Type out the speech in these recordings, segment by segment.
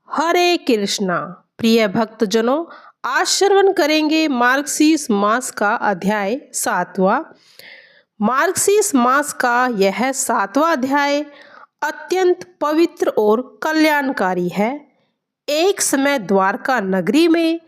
हरे कृष्णा। प्रिय भक्तजनों, आज श्रवण करेंगे मार्गशीर्ष मास का अध्याय 7वां। मार्गशीर्ष मास का यह 7वां अध्याय अत्यंत पवित्र और कल्याणकारी है। एक समय द्वारका नगरी में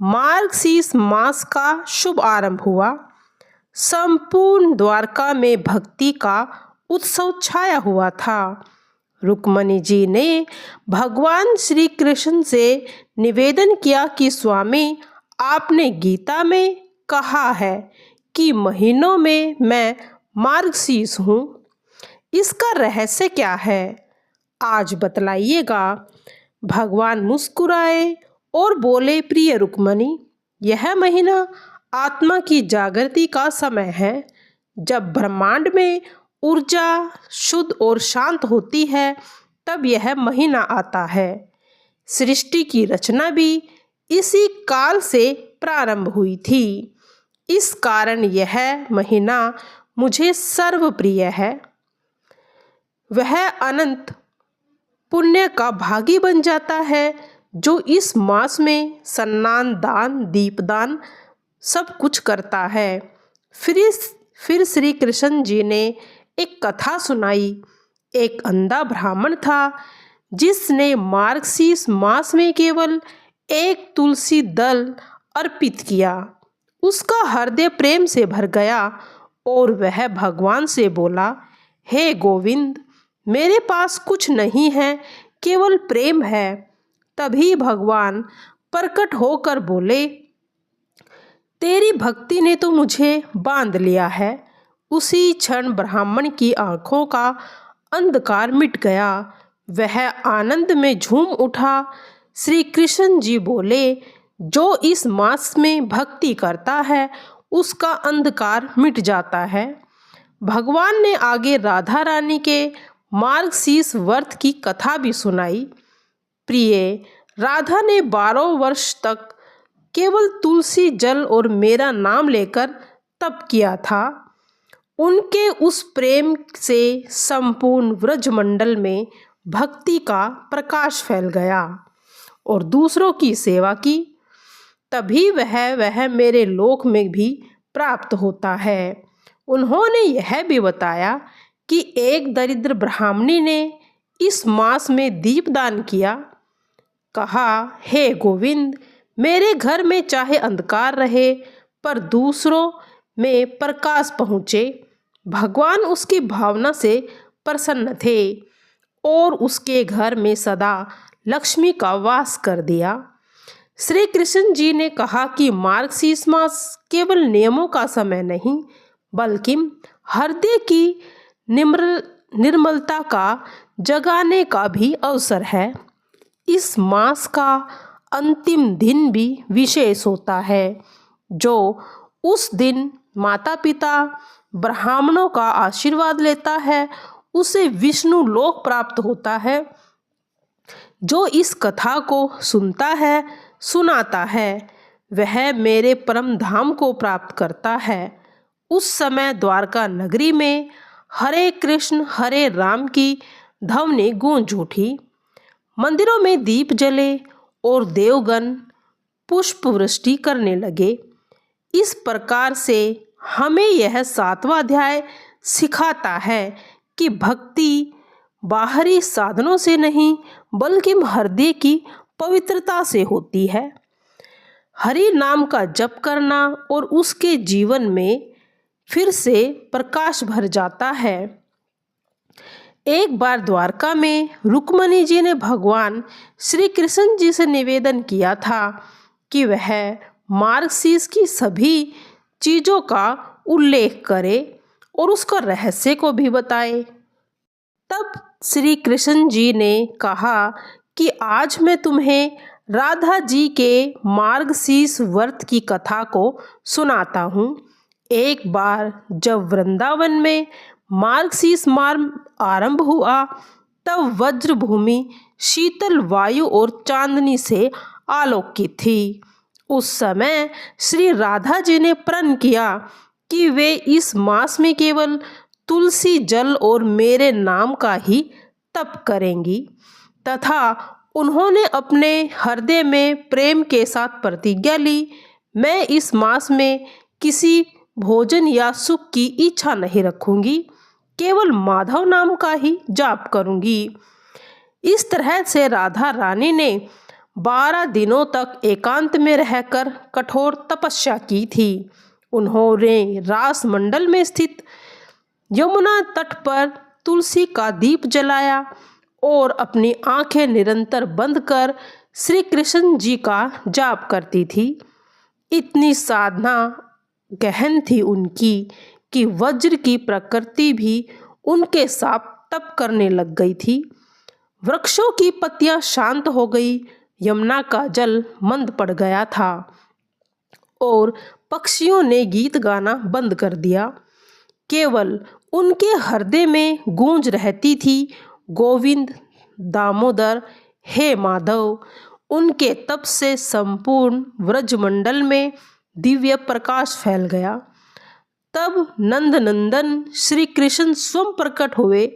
मार्गशीर्ष मास का शुभ आरंभ हुआ। संपूर्ण द्वारका में भक्ति का उत्सव छाया हुआ था। रुक्मणी जी ने भगवान श्री कृष्ण से निवेदन किया कि स्वामी, आपने गीता में कहा है कि महीनों में मैं मार्गशीर्ष हूँ। इसका रहस्य क्या है, आज बतलाइएगा। भगवान मुस्कुराए और बोले, प्रिय रुक्मणी, यह महीना आत्मा की जागृति का समय है। जब ब्रह्मांड में ऊर्जा शुद्ध और शांत होती है, तब यह महीना आता है। सृष्टि की रचना भी इसी काल से प्रारंभ हुई थी। इस कारण यह महीना मुझे सर्वप्रिय है। वह अनंत पुण्य का भागी बन जाता है जो इस मास में स्नान, दान, दीपदान सब कुछ करता है। फिर श्री कृष्ण जी ने एक कथा सुनाई। एक अंधा ब्राह्मण था जिसने मार्गशीर्ष मास में केवल एक तुलसी दल अर्पित किया। उसका हृदय प्रेम से भर गया और वह भगवान से बोला, हे गोविंद, मेरे पास कुछ नहीं है, केवल प्रेम है। तभी भगवान प्रकट होकर बोले, तेरी भक्ति ने तो मुझे बांध लिया है। उसी क्षण ब्राह्मण की आंखों का अंधकार मिट गया। वह आनंद में झूम उठा। श्री कृष्ण जी बोले, जो इस मास में भक्ति करता है उसका अंधकार मिट जाता है। भगवान ने आगे राधा रानी के मार्गशीर्ष व्रत की कथा भी सुनाई। प्रिय, राधा ने 12 वर्ष तक केवल तुलसी जल और मेरा नाम लेकर तप किया था। उनके उस प्रेम से संपूर्ण व्रजमंडल में भक्ति का प्रकाश फैल गया और दूसरों की सेवा की। तभी वह मेरे लोक में भी प्राप्त होता है। उन्होंने यह भी बताया कि एक दरिद्र ब्राह्मणी ने इस मास में दीपदान किया। कहा, हे गोविंद, मेरे घर में चाहे अंधकार रहे पर दूसरों में प्रकाश पहुँचे। भगवान उसकी भावना से प्रसन्न थे और उसके घर में सदा लक्ष्मी का वास कर दिया। श्री कृष्ण जी ने कहा कि मार्गशीर्ष मास केवल नियमों का समय नहीं, बल्कि हृदय की निर्मलता का जगाने का भी अवसर है। इस मास का अंतिम दिन भी विशेष होता है। जो उस दिन माता पिता ब्राह्मणों का आशीर्वाद लेता है, उसे विष्णु लोक प्राप्त होता है। जो इस कथा को सुनता है, सुनाता है, वह मेरे परम धाम को प्राप्त करता है। उस समय द्वारका नगरी में हरे कृष्ण हरे राम की ध्वनि गूंज उठी। मंदिरों में दीप जले और देवगण पुष्प वृष्टि करने लगे। इस प्रकार से हमें यह 7वां अध्याय सिखाता है कि भक्ति बाहरी साधनों से नहीं, बल्कि हृदय की पवित्रता से होती है। हरि नाम का जप करना और उसके जीवन में फिर से प्रकाश भर जाता है। एक बार द्वारका में रुक्मणी जी ने भगवान श्री कृष्ण जी से निवेदन किया था कि वह मार्गशीर्ष की सभी चीज़ों का उल्लेख करे और उसका रहस्य को भी बताए। तब श्री कृष्ण जी ने कहा कि आज मैं तुम्हें राधा जी के मार्गशीर्ष व्रत की कथा को सुनाता हूँ। एक बार जब वृंदावन में मार्गशीर्ष मास आरंभ हुआ, तब वज्र भूमि शीतल वायु और चांदनी से आलोकित थी। उस समय श्री राधा जी ने प्रण किया कि वे इस मास में केवल तुलसी जल और मेरे नाम का ही तप करेंगी तथा उन्होंने अपने हृदय में प्रेम के साथ प्रतिज्ञा ली, मैं इस मास में किसी भोजन या सुख की इच्छा नहीं रखूंगी, केवल माधव नाम का ही जाप करूंगी। इस तरह से राधा रानी ने 12 दिनों तक एकांत में रहकर कठोर तपस्या की थी। उन्होंने रास मंडल में स्थित यमुना तट पर तुलसी का दीप जलाया और अपनी आंखें निरंतर बंद कर श्री कृष्ण जी का जाप करती थी। इतनी साधना गहन थी उनकी कि वज्र की प्रकृति भी उनके साथ तप करने लग गई थी। वृक्षों की पत्तियां शांत हो गई, यमुना का जल मंद पड़ गया था और पक्षियों ने गीत गाना बंद कर दिया। केवल उनके हृदय में गूंज रहती थी, गोविंद दामोदर हे माधव। उनके तप से संपूर्ण व्रजमंडल में दिव्य प्रकाश फैल गया। तब नंद नंदन श्री कृष्ण स्वयं प्रकट हुए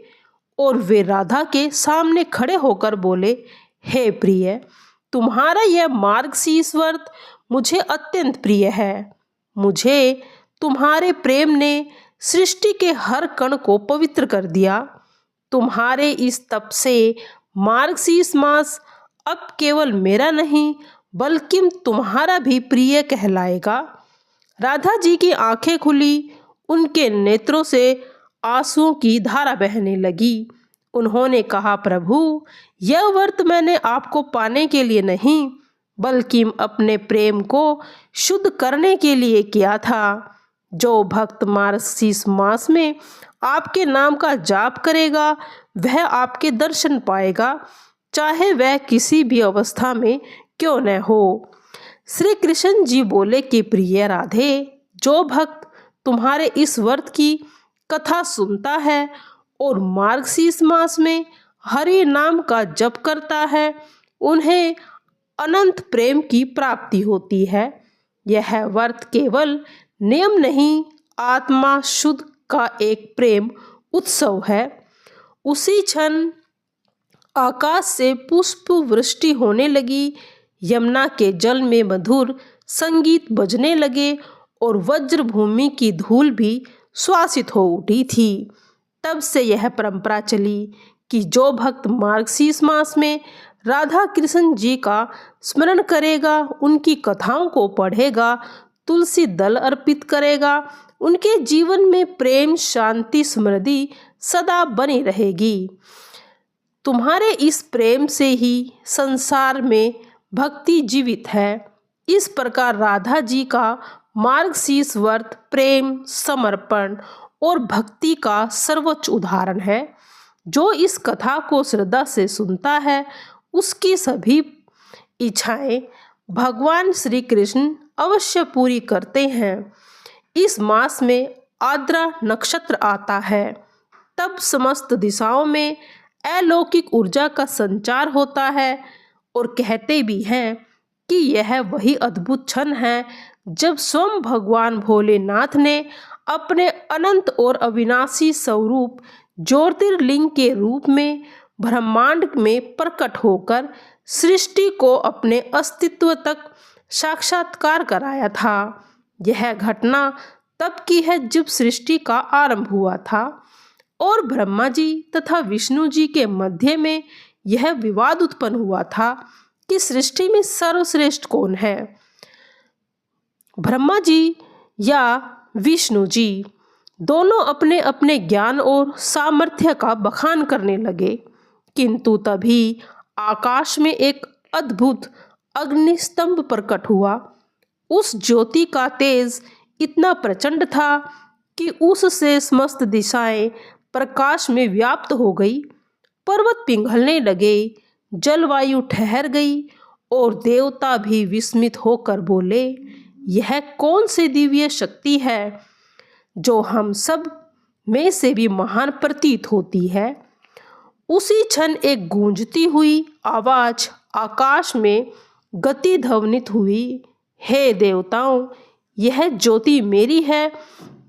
और वे राधा के सामने खड़े होकर बोले, हे प्रिय, तुम्हारा यह मार्गशीर्ष व्रत मुझे अत्यंत प्रिय है। मुझे तुम्हारे प्रेम ने सृष्टि के हर कण को पवित्र कर दिया। तुम्हारे इस तप से मार्गशीर्ष मास अब केवल मेरा नहीं बल्कि तुम्हारा भी प्रिय कहलाएगा। राधा जी की आंखें खुली, उनके नेत्रों से आंसुओं की धारा बहने लगी। उन्होंने कहा, प्रभु, यह व्रत मैंने आपको पाने के लिए नहीं बल्कि अपने प्रेम को शुद्ध करने के लिए किया था। जो भक्त मार्गशीर्ष मास में आपके नाम का जाप करेगा वह आपके दर्शन पाएगा, चाहे वह किसी भी अवस्था में क्यों न हो। श्री कृष्ण जी बोले कि प्रिय राधे, जो भक्त तुम्हारे इस व्रत की कथा सुनता है और मार्गशीर्ष मास में हरि नाम का जप करता है, उन्हें अनंत प्रेम की प्राप्ति होती है। यह व्रत केवल नियम नहीं, आत्मा शुद्ध का एक प्रेम उत्सव है। उसी क्षण आकाश से पुष्प वृष्टि होने लगी, यमुना के जल में मधुर संगीत बजने लगे और वज्र भूमि की धूल भी श्वासित हो उठी थी। तब से यह परंपरा चली कि जो भक्त मार्गशीर्ष मास में राधा कृष्ण जी का स्मरण करेगा, उनकी कथाओं को पढ़ेगा, तुलसी दल अर्पित करेगा, उनके जीवन में प्रेम, शांति, समृद्धि सदा बनी रहेगी। तुम्हारे इस प्रेम से ही संसार में भक्ति जीवित है। इस प्रकार राधा जी का मार्गशीर्ष व्रत प्रेम, समर्पण और भक्ति का सर्वोच्च उदाहरण है। जो इस कथा को श्रद्धा से सुनता है उसकी सभी इच्छाएं भगवान श्री कृष्ण अवश्य पूरी करते हैं। इस मास में आर्द्रा नक्षत्र आता है, तब समस्त दिशाओं में अलौकिक ऊर्जा का संचार होता है और कहते भी हैं कि यह वही अद्भुत क्षण है जब स्वयं भगवान भोलेनाथ ने अपने अनंत और अविनाशी स्वरूप ज्योतिर्लिंग के रूप में ब्रह्मांड में प्रकट होकर सृष्टि को अपने अस्तित्व तक साक्षात्कार कराया था। यह घटना तब की है जब सृष्टि का आरंभ हुआ था और ब्रह्मा जी तथा विष्णु जी के मध्य में यह विवाद उत्पन्न हुआ था कि सृष्टि में सर्वश्रेष्ठ कौन है, ब्रह्मा जी या विष्णु जी। दोनों अपने अपने ज्ञान और सामर्थ्य का बखान करने लगे, किंतु तभी आकाश में एक अद्भुत अग्निस्तंभ प्रकट हुआ। उस ज्योति का तेज इतना प्रचंड था कि उससे समस्त दिशाएं प्रकाश में व्याप्त हो गई। पर्वत पिघलने लगे, जलवायु ठहर गई और देवता भी विस्मित होकर बोले, यह कौन सी दिव्य शक्ति है जो हम सब में से भी महान प्रतीत होती है। उसी क्षण एक गूंजती हुई आवाज आकाश में गति ध्वनित हुई, हे देवताओं, यह ज्योति मेरी है,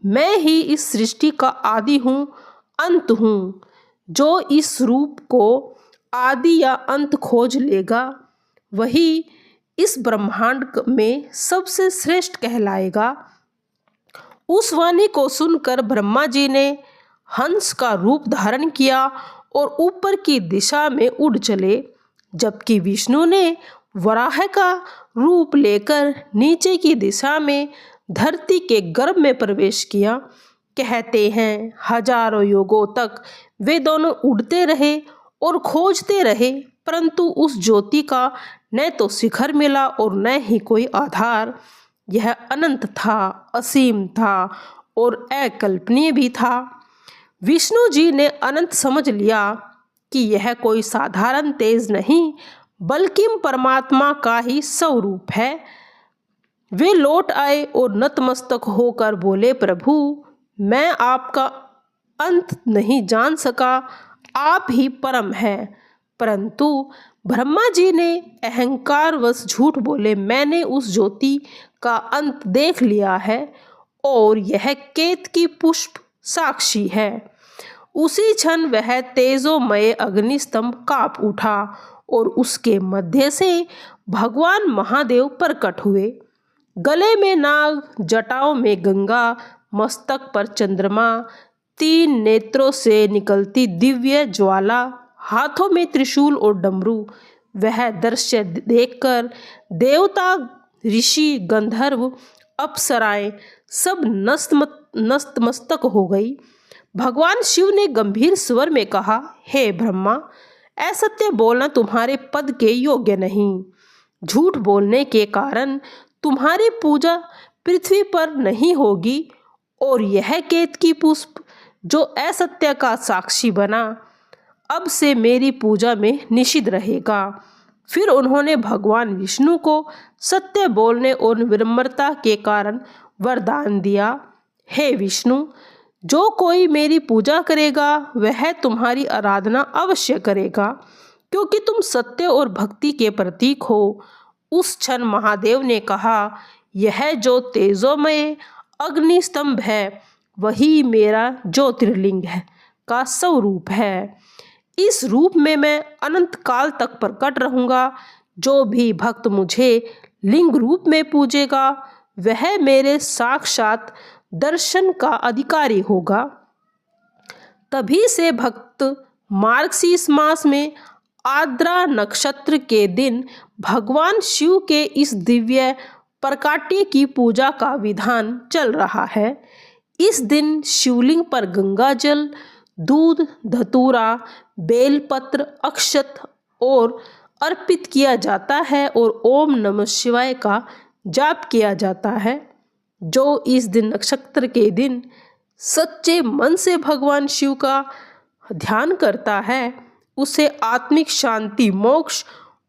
मैं ही इस सृष्टि का आदि हूँ, अंत हूँ। जो इस रूप को आदि या अंत खोज लेगा, वही इस ब्रह्मांड में सबसे श्रेष्ठ कहलाएगा। उस वाणी को सुनकर ब्रह्मा जी ने हंस का रूप धारण किया और ऊपर की दिशा में उड़ चले, जबकि विष्णु ने वराह का रूप लेकर नीचे की दिशा में धरती के गर्भ में प्रवेश किया। कहते हैं हजारों युगों तक वे दोनों उड़ते रहे और खोजते रहे, परंतु उस ज्योति का न तो शिखर मिला और न ही कोई आधार। यह अनंत था, असीम था और अकल्पनीय भी था। विष्णु जी ने अनंत समझ लिया कि यह कोई साधारण तेज नहीं बल्कि परमात्मा का ही स्वरूप है। वे लौट आए और नतमस्तक होकर बोले, प्रभु, मैं आपका अंत नहीं जान सका, आप ही परम हैं। परंतु ब्रह्मा जी ने अहंकारवश झूठ बोले, मैंने उस ज्योति का अंत देख लिया है और यह केतकी पुष्प साक्षी है। उसी क्षण वह तेजोमय अग्निस्तंभ कांप उठा और उसके मध्य से भगवान महादेव प्रकट हुए। गले में नाग, जटाओं में गंगा, मस्तक पर चंद्रमा, 3 नेत्रों से निकलती दिव्य ज्वाला, हाथों में त्रिशूल और डमरू। वह दृश्य देखकर देवता, ऋषि, गंधर्व, अप्सराएं सब नतमस्तक हो गई। भगवान शिव ने गंभीर स्वर में कहा, हे ब्रह्मा, असत्य बोलना तुम्हारे पद के योग्य नहीं। झूठ बोलने के कारण तुम्हारी पूजा पृथ्वी पर नहीं होगी और यह केतकी पुष्प जो असत्य का साक्षी बना, अब से मेरी पूजा में निषिद्ध रहेगा। फिर उन्होंने भगवान विष्णु को सत्य बोलने और विनम्रता के कारण वरदान दिया, हे विष्णु, जो कोई मेरी पूजा करेगा वह तुम्हारी आराधना अवश्य करेगा, क्योंकि तुम सत्य और भक्ति के प्रतीक हो। उस क्षण महादेव ने कहा, यह जो तेजोमय अग्निस्तंभ है वही मेरा ज्योतिर्लिंग है का स्वरूप है। इस रूप में मैं अनंत काल तक प्रकट रहूंगा। जो भी भक्त मुझे लिंग रूप में पूजेगा वह मेरे साक्षात दर्शन का अधिकारी होगा। तभी से भक्त मार्गशीर्ष मास में आर्द्रा नक्षत्र के दिन भगवान शिव के इस दिव्य प्रकाट्य की पूजा का विधान चल रहा है। इस दिन शिवलिंग पर गंगा जल, दूध, धतूरा, बेलपत्र, अक्षत और अर्पित किया जाता है और ओम नमः शिवाय का जाप किया जाता है। जो इस दिन नक्षत्र के दिन सच्चे मन से भगवान शिव का ध्यान करता है उसे आत्मिक शांति, मोक्ष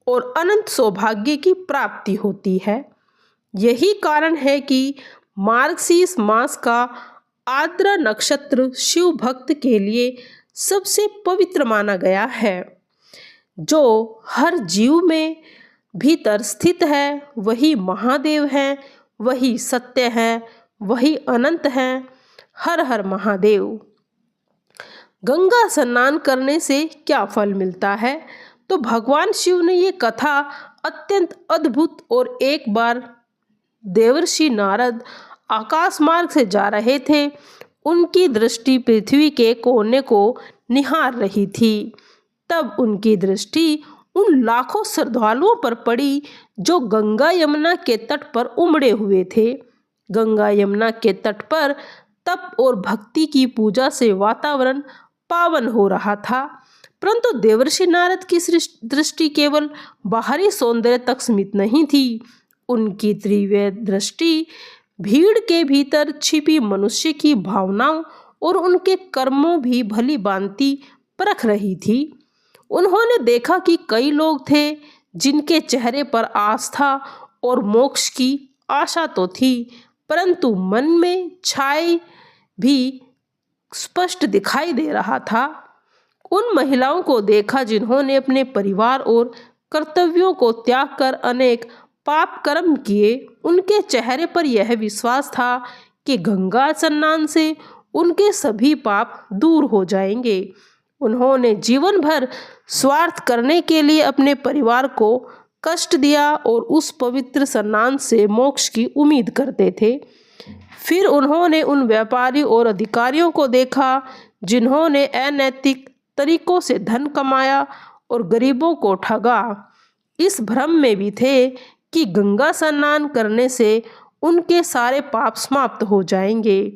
और अनंत सौभाग्य की प्राप्ति होती है। यही कारण है कि मार्गशीर्ष मास का आर्द्रा नक्षत्र शिव भक्त के लिए सबसे पवित्र माना गया है। जो हर जीव में भीतर स्थित है वही महादेव है, वही सत्य है, वही अनंत है। हर हर महादेव। गंगा स्नान करने से क्या फल मिलता है? तो भगवान शिव ने ये कथा अत्यंत अद्भुत। और एक बार देवर्षि नारद आकाश मार्ग से जा रहे थे। उनकी दृष्टि पृथ्वी के कोने को निहार रही थी। तब उनकी दृष्टि उन लाखों श्रद्धालुओं पर पड़ी जो गंगा यमुना के तट पर उमड़े हुए थे। गंगा यमुना के तट पर तप और भक्ति की पूजा से वातावरण पावन हो रहा था, परंतु देवर्षि नारद की दृष्टि केवल बाहरी सौंदर्य तक सीमित नहीं थी। उनकी तीव्र दृष्टि भीड़ के भीतर छिपी मनुष्य की भावनाओं और उनके कर्मों भी भली भांति परख रही थी। उन्होंने देखा कि कई लोग थे जिनके चेहरे पर आस्था और मोक्ष की आशा तो थी, परंतु मन में छाई भी स्पष्ट दिखाई दे रहा था। उन महिलाओं को देखा जिन्होंने अपने परिवार और कर्तव्यों को त्याग कर अनेक पाप कर्म किए। उनके चेहरे पर यह विश्वास था कि गंगा स्नान से उनके सभी पाप दूर हो जाएंगे उन्होंने जीवन भर स्वार्थ करने के लिए अपने परिवार को कष्ट दिया और उस पवित्र सन्नान से मोक्ष की उम्मीद करते थे। फिर उन्होंने उन व्यापारी और अधिकारियों को देखा जिन्होंने अनैतिक तरीकों से धन कमाया और गरीबों को ठगा। इस भ्रम में भी थे कि गंगा स्नान करने से उनके सारे पाप समाप्त हो जाएंगे।